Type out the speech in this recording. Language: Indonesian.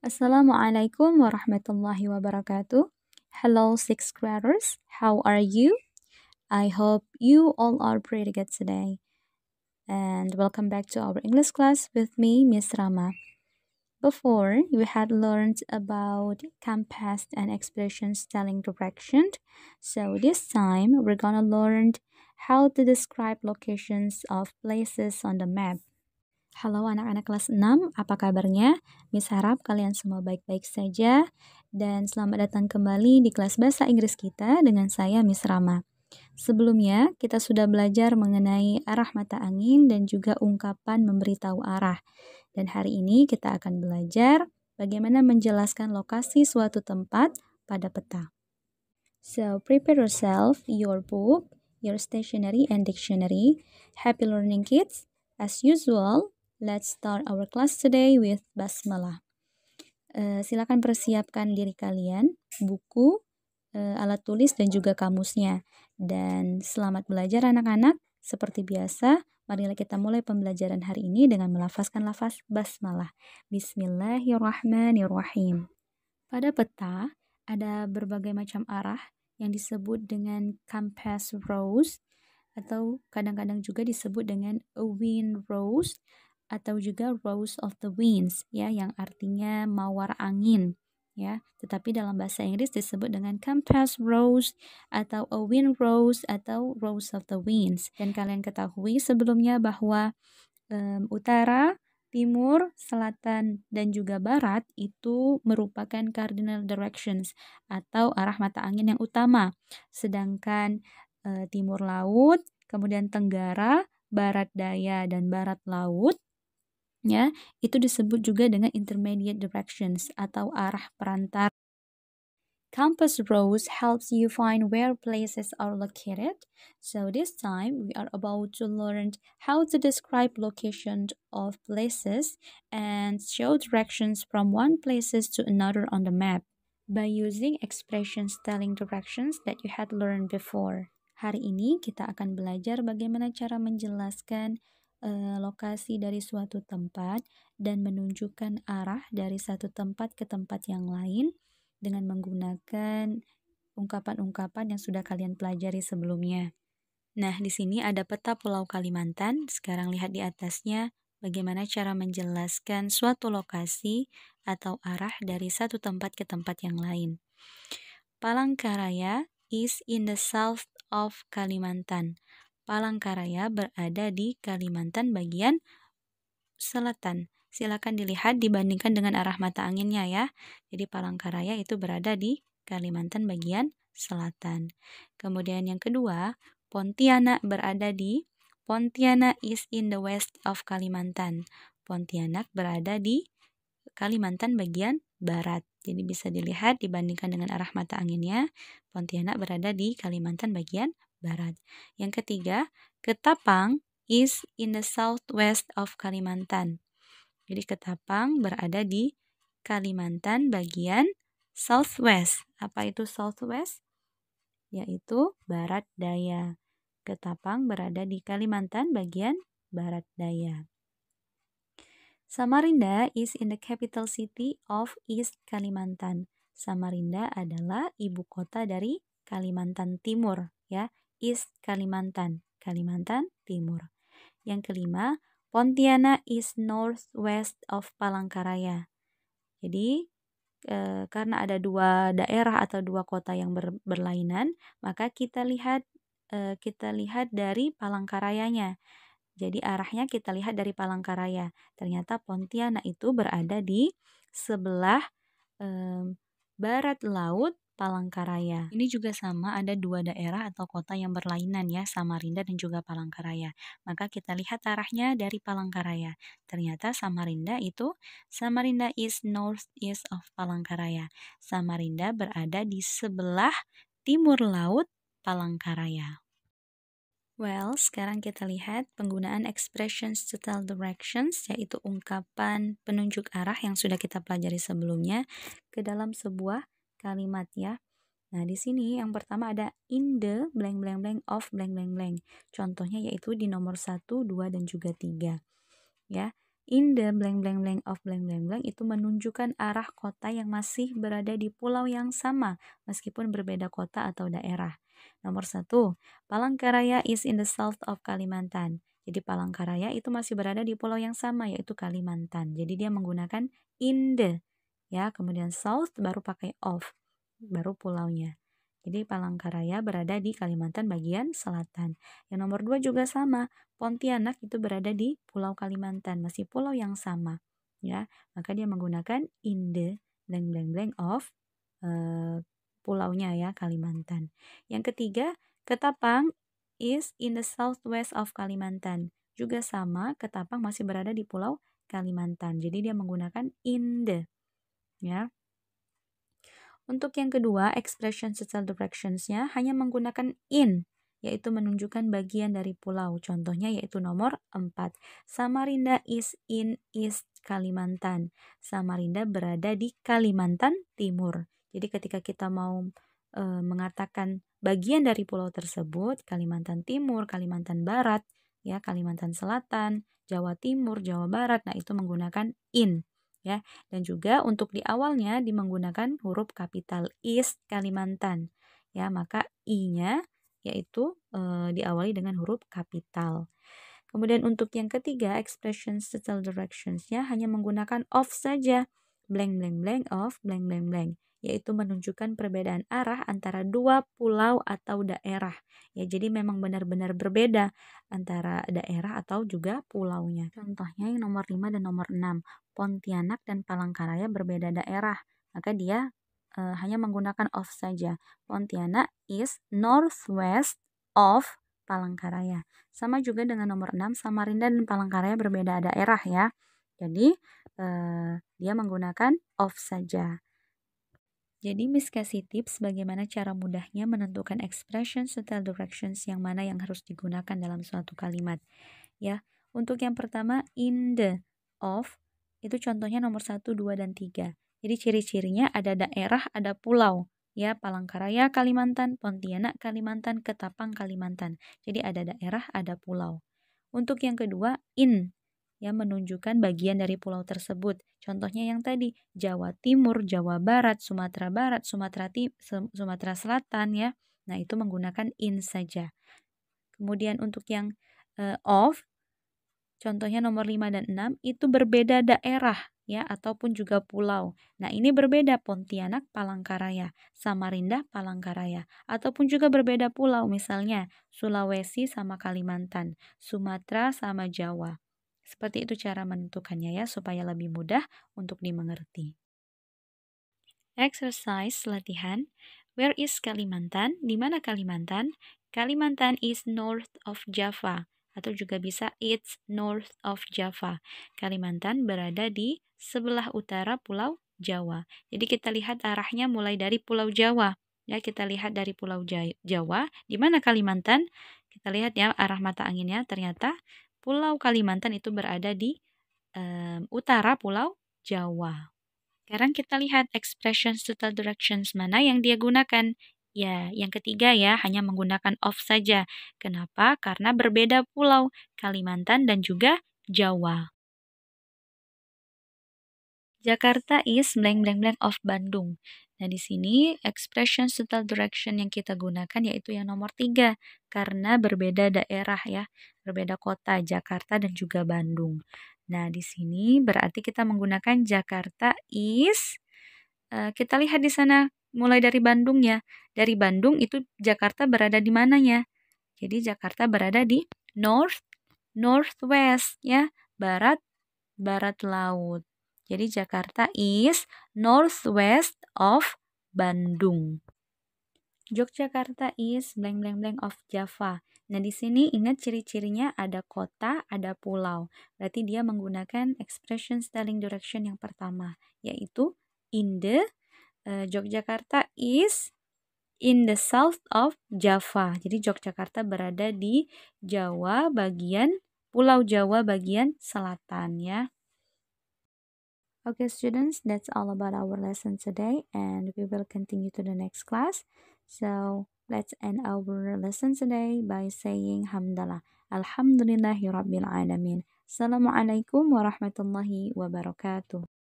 Assalamualaikum warahmatullahi wabarakatuh. Hello, sixth graders. How are you? I hope you all are pretty good today. And welcome back to our English class with me, Miss Rama. Before, we had learned about compass and expressions telling direction. So this time, we're gonna learn how to describe locations of places on the map. Halo anak-anak kelas 6, apa kabarnya? Miss harap kalian semua baik-baik saja dan selamat datang kembali di kelas bahasa Inggris kita dengan saya Miss Rama. Sebelumnya, kita sudah belajar mengenai arah mata angin dan juga ungkapan memberitahu arah. Dan hari ini kita akan belajar bagaimana menjelaskan lokasi suatu tempat pada peta. So, prepare yourself, your book, your stationery and dictionary. Happy learning kids. As usual, let's start our class today with basmalah. Silakan persiapkan diri kalian, buku, alat tulis dan juga kamusnya. Dan selamat belajar anak-anak. Seperti biasa, marilah kita mulai pembelajaran hari ini dengan melafazkan lafaz basmalah. Bismillahirrahmanirrahim. Pada peta, ada berbagai macam arah yang disebut dengan compass rose atau kadang-kadang juga disebut dengan a wind rose atau juga rose of the winds ya, yang artinya mawar angin ya. Tetapi dalam bahasa Inggris disebut dengan compass rose atau a wind rose atau rose of the winds. Dan kalian ketahui sebelumnya bahwa utara, timur, selatan, dan juga barat itu merupakan cardinal directions atau arah mata angin yang utama. Sedangkan timur laut, kemudian tenggara, barat daya, dan barat laut ya, itu disebut juga dengan intermediate directions atau arah perantara. Compass rose helps you find where places are located. So this time we are about to learn how to describe location of places and show directions from one places to another on the map by using expressions telling directions that you had learned before. Hari ini kita akan belajar bagaimana cara menjelaskan lokasi dari suatu tempat dan menunjukkan arah dari satu tempat ke tempat yang lain dengan menggunakan ungkapan-ungkapan yang sudah kalian pelajari sebelumnya. Nah, di sini ada peta Pulau Kalimantan. Sekarang lihat di atasnya bagaimana cara menjelaskan suatu lokasi atau arah dari satu tempat ke tempat yang lain. Palangkaraya is in the south of Kalimantan. Palangkaraya berada di Kalimantan bagian selatan. Silakan dilihat dibandingkan dengan arah mata anginnya ya. Jadi Palangkaraya itu berada di Kalimantan bagian selatan. Kemudian yang kedua, Pontianak Pontianak is in the west of Kalimantan. Pontianak berada di Kalimantan bagian barat. Jadi bisa dilihat dibandingkan dengan arah mata anginnya, Pontianak berada di Kalimantan bagian barat. Yang ketiga, Ketapang is in the southwest of Kalimantan. Jadi Ketapang berada di Kalimantan bagian southwest. Apa itu southwest? Yaitu barat daya. Ketapang berada di Kalimantan bagian barat daya. Samarinda is in the capital city of East Kalimantan. Samarinda adalah ibu kota dari Kalimantan Timur ya, East Kalimantan, Kalimantan Timur. Yang kelima, Pontianak is northwest of Palangkaraya. Jadi karena ada dua daerah atau dua kota yang berlainan, maka kita lihat dari Palangkarayanya. Jadi arahnya kita lihat dari Palangkaraya. Ternyata Pontianak itu berada di sebelah barat laut Palangkaraya. Ini juga sama, ada dua daerah atau kota yang berlainan ya, Samarinda dan juga Palangkaraya. Maka kita lihat arahnya dari Palangkaraya. Ternyata Samarinda is northeast of Palangkaraya. Samarinda berada di sebelah timur laut Palangkaraya. Well, sekarang kita lihat penggunaan expressions to tell directions, yaitu ungkapan penunjuk arah yang sudah kita pelajari sebelumnya ke dalam sebuah kalimat ya. Nah, di sini yang pertama ada in the blank blank blank of blank blank blank. Contohnya yaitu di nomor 1, 2, dan juga 3. Ya. in the blank blank blank of blank blank blank itu menunjukkan arah kota yang masih berada di pulau yang sama meskipun berbeda kota atau daerah. Nomor 1, Palangkaraya is in the south of Kalimantan. Jadi Palangkaraya itu masih berada di pulau yang sama yaitu Kalimantan. Jadi dia menggunakan in the ya, kemudian south baru pakai of, baru pulaunya. Jadi Palangkaraya berada di Kalimantan bagian selatan. Yang nomor 2 juga sama. Pontianak itu berada di Pulau Kalimantan, masih pulau yang sama, ya. Maka dia menggunakan in the blank blank blank of pulaunya ya, Kalimantan. Yang ketiga, Ketapang is in the southwest of Kalimantan. Juga sama, Ketapang masih berada di Pulau Kalimantan. Jadi dia menggunakan in the, ya. Untuk yang kedua, expression setelah directions-nya hanya menggunakan in, yaitu menunjukkan bagian dari pulau. Contohnya yaitu nomor 4. Samarinda is in East Kalimantan. Samarinda berada di Kalimantan Timur. Jadi ketika kita mau mengatakan bagian dari pulau tersebut, Kalimantan Timur, Kalimantan Barat, ya, Kalimantan Selatan, Jawa Timur, Jawa Barat, nah itu menggunakan in. Ya, dan juga untuk di awalnya menggunakan huruf kapital East Kalimantan. Ya, maka i-nya yaitu diawali dengan huruf kapital. Kemudian untuk yang ketiga, expression setelah directions-nya hanya menggunakan of saja. Blank blank blank of blank blank blank, yaitu menunjukkan perbedaan arah antara dua pulau atau daerah. Ya, jadi memang benar-benar berbeda antara daerah atau juga pulaunya. Contohnya yang nomor 5 dan nomor 6. Pontianak dan Palangkaraya berbeda daerah. Maka dia hanya menggunakan of saja. Pontianak is northwest of Palangkaraya. Sama juga dengan nomor 6, Samarinda dan Palangkaraya berbeda daerah ya. Jadi dia menggunakan of saja. Jadi Miss kasih tips bagaimana cara mudahnya menentukan expression setelah directions yang mana yang harus digunakan dalam suatu kalimat. Ya, untuk yang pertama in the, of, itu contohnya nomor 1, 2, dan 3. Jadi ciri-cirinya ada daerah, ada pulau. Ya, Palangkaraya Kalimantan, Pontianak Kalimantan, Ketapang Kalimantan. Jadi ada daerah, ada pulau. Untuk yang kedua in, yang menunjukkan bagian dari pulau tersebut. Contohnya yang tadi, Jawa Timur, Jawa Barat, Sumatera Barat, Sumatera Selatan ya. Nah, itu menggunakan in saja. Kemudian untuk yang of, contohnya nomor 5 dan 6 itu berbeda daerah ya ataupun juga pulau. Nah, ini berbeda Pontianak, Palangkaraya, Samarinda, Palangkaraya, ataupun juga berbeda pulau misalnya Sulawesi sama Kalimantan, Sumatera sama Jawa. Seperti itu cara menentukannya ya supaya lebih mudah untuk dimengerti. Exercise latihan. Where is Kalimantan? Di mana Kalimantan? Kalimantan is north of Java atau juga bisa it's north of Java. Kalimantan berada di sebelah utara Pulau Jawa. Jadi kita lihat arahnya mulai dari Pulau Jawa. Ya, kita lihat dari Pulau Jawa. Di mana Kalimantan? Kita lihat ya arah mata anginnya ternyata Pulau Kalimantan itu berada di utara Pulau Jawa. Sekarang kita lihat expression total directions mana yang dia gunakan. Ya, yang ketiga ya, hanya menggunakan of saja. Kenapa? Karena berbeda pulau, Kalimantan dan juga Jawa. Jakarta is blank blank blank of Bandung. Nah, di sini expression total direction yang kita gunakan yaitu yang nomor 3 karena berbeda daerah ya, berbeda kota Jakarta dan juga Bandung. Nah, di sini berarti kita menggunakan Jakarta is kita lihat di sana mulai dari Bandung ya. Dari Bandung itu Jakarta berada di mananya? Jadi Jakarta berada di northwest ya, barat laut. Jadi Jakarta is northwest of Bandung. Yogyakarta is blank blank blank of Java. Nah, di sini ingat ciri-cirinya ada kota, ada pulau. Berarti dia menggunakan expression styling direction yang pertama, yaitu in the. Yogyakarta is in the south of Java. Jadi Yogyakarta berada di Jawa bagian, Pulau Jawa bagian selatan ya. Okay students, that's all about our lesson today and we will continue to the next class. So Let's end our lesson today by saying hamdalah. Alhamdulillahi Rabbil Alamin. Assalamualaikum warahmatullahi wabarakatuh.